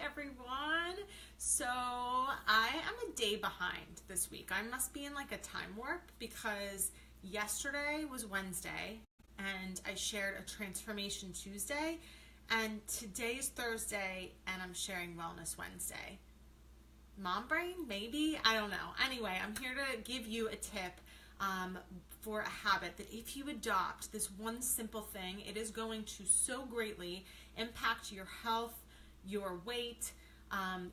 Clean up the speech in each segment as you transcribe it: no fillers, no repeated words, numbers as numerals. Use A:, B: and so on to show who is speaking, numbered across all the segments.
A: everyone. So I am a day behind this week. I must be in like a time warp because yesterday was Wednesday and I shared a Transformation Tuesday, and today's Thursday and I'm sharing Wellness Wednesday. Mom brain, maybe? I don't know. Anyway, I'm here to give you a tip for a habit that if you adopt this one simple thing, it is going to so greatly impact your health, your weight,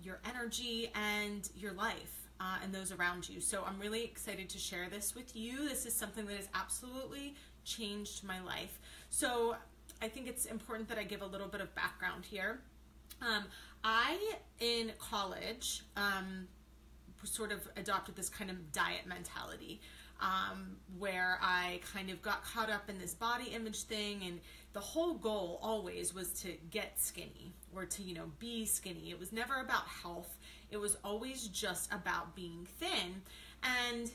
A: your energy, and your life and those around you. So I'm really excited to share this with you. This is something that has absolutely changed my life. So I think it's important that I give a little bit of background here. I, in college, sort of adopted this kind of diet mentality where I kind of got caught up in this body image thing, and the whole goal always was to get skinny or to, be skinny. It was never about health. It was always just about being thin. And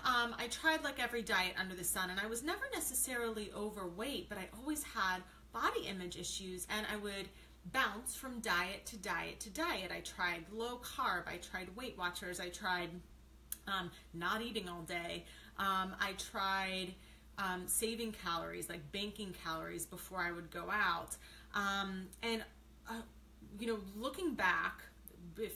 A: I tried like every diet under the sun, and I was never necessarily overweight, but I always had body image issues, and I would bounce from diet to diet to diet. I tried low carb, I tried Weight Watchers, I tried not eating all day. I tried saving calories, like banking calories before I would go out. Looking back, if,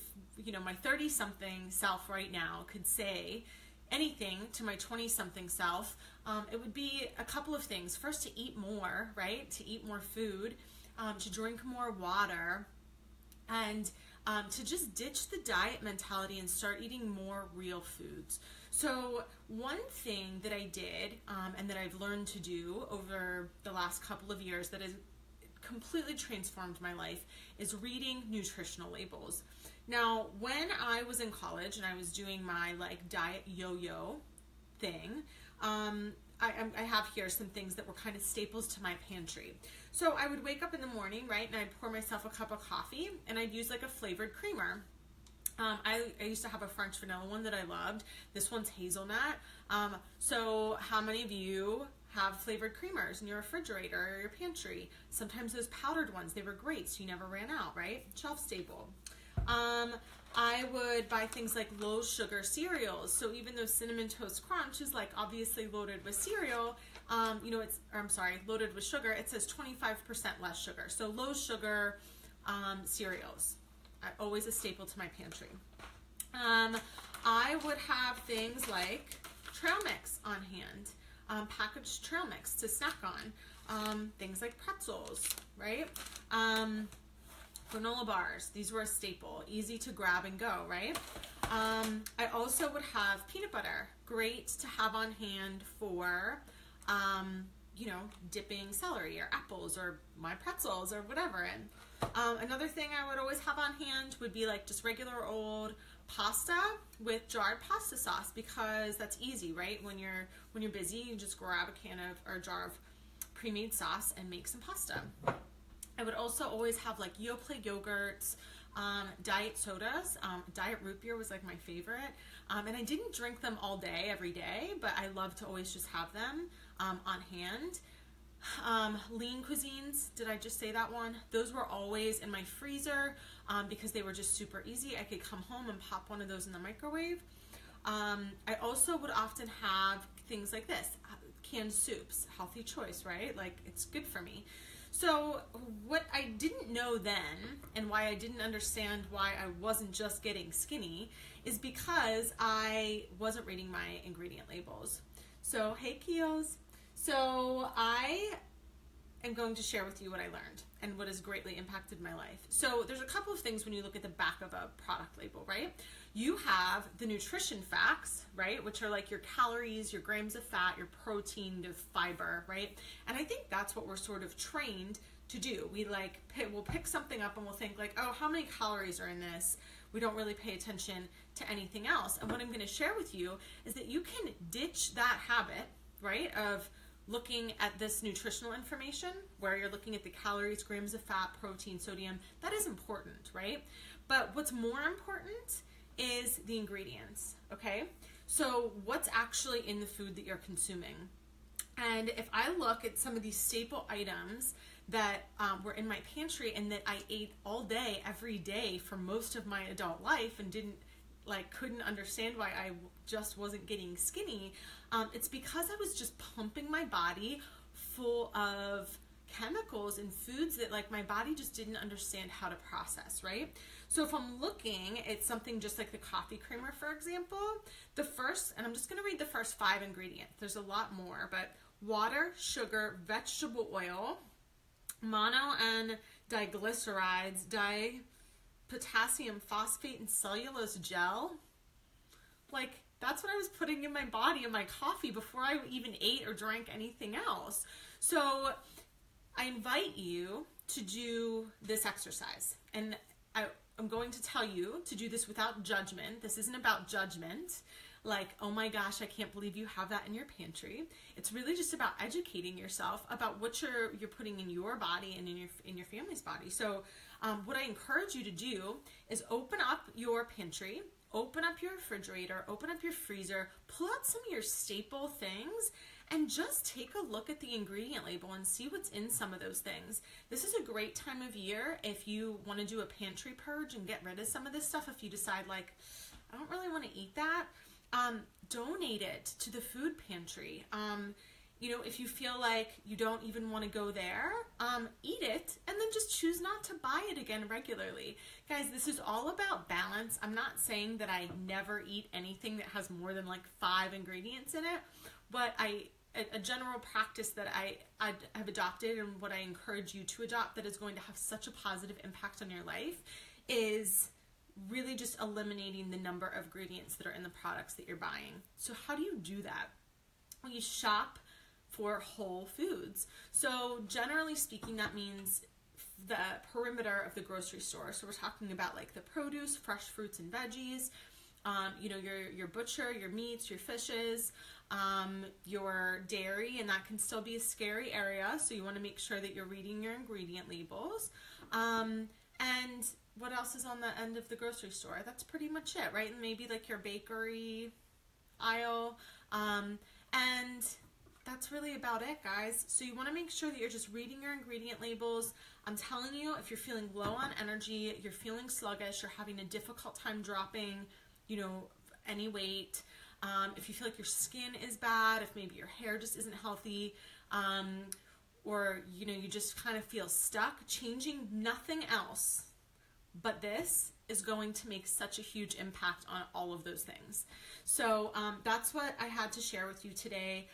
A: my 30-something self right now could say anything to my 20-something self, it would be a couple of things. First, to eat more, right? To eat more food, to drink more water, and to just ditch the diet mentality and start eating more real foods. So one thing that I did and that I've learned to do over the last couple of years that has completely transformed my life is reading nutritional labels. Now, when I was in college and I was doing my diet yo-yo thing, I have here some things that were kind of staples to my pantry. So I would wake up in the morning, right, and I'd pour myself a cup of coffee, and I'd use like a flavored creamer. I used to have a French vanilla one that I loved. This one's hazelnut. So how many of you have flavored creamers in your refrigerator or your pantry? Sometimes those powdered ones, they were great, so you never ran out, right? Shelf staple. I would buy things like low sugar cereals. So even though Cinnamon Toast Crunch is obviously loaded with cereal, loaded with sugar, it says 25% less sugar. So low sugar cereals, always a staple to my pantry. I would have things like trail mix on hand, packaged trail mix to snack on, things like pretzels, right? Granola bars, these were a staple, easy to grab and go, right? I also would have peanut butter, great to have on hand for, dipping celery or apples or my pretzels or whatever. And another thing I would always have on hand would be just regular old pasta with jarred pasta sauce, because that's easy, right? When you're busy, you just grab a can of or a jar of pre-made sauce and make some pasta. I would also always have Yoplait yogurts, diet sodas. Diet root beer was my favorite. And I didn't drink them all day, every day, but I love to always just have them on hand. Lean cuisines, did I just say that one? Those were always in my freezer because they were just super easy. I could come home and pop one of those in the microwave. I also would often have things like this, canned soups, healthy choice, right? It's good for me. So what I didn't know then, and why I didn't understand why I wasn't just getting skinny, is because I wasn't reading my ingredient labels. So, hey Kios. So I am going to share with you what I learned and what has greatly impacted my life. So there's a couple of things when you look at the back of a product label, right? You have the nutrition facts, right? Which are your calories, your grams of fat, your protein, your fiber, right? And I think that's what we're sort of trained to do. We'll pick something up and we'll think oh, how many calories are in this? We don't really pay attention to anything else. And what I'm going to share with you is that you can ditch that habit, right, of looking at this nutritional information where you're looking at the calories, grams of fat, protein, sodium. That is important, right? But what's more important is the ingredients, okay? So what's actually in the food that you're consuming? And if I look at some of these staple items that were in my pantry and that I ate all day, every day for most of my adult life and couldn't understand why I just wasn't getting skinny. It's because I was just pumping my body full of chemicals and foods that my body just didn't understand how to process, right? So if I'm looking at something just like the coffee creamer, for example, and I'm just going to read the first 5 ingredients. There's a lot more, but water, sugar, vegetable oil, mono and diglycerides, potassium phosphate, and cellulose gel. That's what I was putting in my body, in my coffee, before I even ate or drank anything else. So I invite you to do this exercise. And I'm going to tell you to do this without judgment. This isn't about judgment. Oh my gosh, I can't believe you have that in your pantry. It's really just about educating yourself about what you're putting in your body and in your family's body. So what I encourage you to do is open up your pantry, open up your refrigerator, open up your freezer, pull out some of your staple things, and just take a look at the ingredient label and see what's in some of those things. This is a great time of year if you want to do a pantry purge and get rid of some of this stuff. If you decide I don't really want to eat that, donate it to the food pantry. If you feel like you don't even want to go there, eat it and then just choose not to buy it again regularly. Guys, this is all about balance. I'm not saying that I never eat anything that has more than 5 ingredients in it, but a general practice that I have adopted and what I encourage you to adopt that is going to have such a positive impact on your life is really just eliminating the number of ingredients that are in the products that you're buying. So how do you do that? Well, you shop for whole foods. So generally speaking, that means the perimeter of the grocery store. So we're talking about the produce, fresh fruits and veggies, your butcher, your meats, your fishes, your dairy, and that can still be a scary area. So you want to make sure that you're reading your ingredient labels. And what else is on the end of the grocery store? That's pretty much it, right? And maybe your bakery aisle. And that's really about it, guys. So you want to make sure that you're just reading your ingredient labels. I'm telling you, if you're feeling low on energy, you're feeling sluggish, you're having a difficult time dropping, any weight, if you feel like your skin is bad, if maybe your hair just isn't healthy, or, you just kind of feel stuck, changing nothing else but this is going to make such a huge impact on all of those things. So that's what I had to share with you today.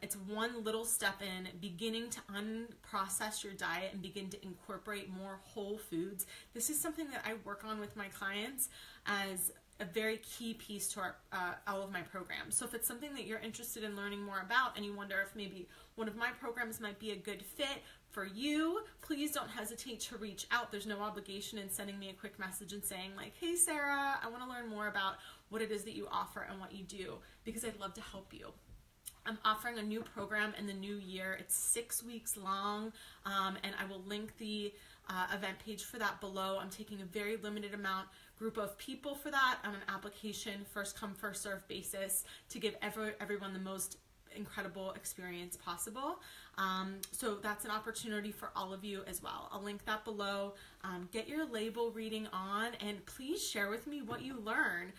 A: It's one little step in beginning to unprocess your diet and begin to incorporate more whole foods. This is something that I work on with my clients as a very key piece to all of my programs. So if it's something that you're interested in learning more about and you wonder if maybe one of my programs might be a good fit for you, please don't hesitate to reach out. There's no obligation in sending me a quick message and saying hey Sarah, I want to learn more about what it is that you offer and what you do, because I'd love to help you. I'm offering a new program in the new year. It's 6 weeks long, and I will link the event page for that below. I'm taking a very limited group of people for that on an application, first come, first serve basis, to give everyone the most incredible experience possible. So that's an opportunity for all of you as well. I'll link that below. Get your label reading on, and please share with me what you learn.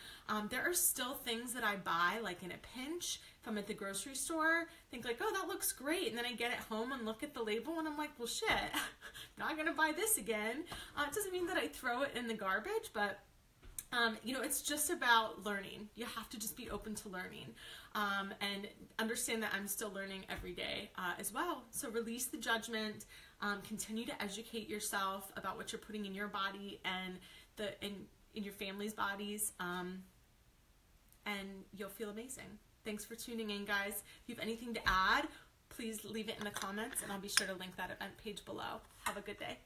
A: There are still things that I buy in a pinch. If I'm at the grocery store, think oh, that looks great, and then I get it home and look at the label and I'm well shit, not gonna buy this again. It doesn't mean that I throw it in the garbage, but it's just about learning. You have to just be open to learning, and understand that I'm still learning every day as well. So release the judgment, continue to educate yourself about what you're putting in your body and in your family's bodies, and you'll feel amazing. Thanks for tuning in, guys. If you have anything to add, please leave it in the comments, and I'll be sure to link that event page below. Have a good day.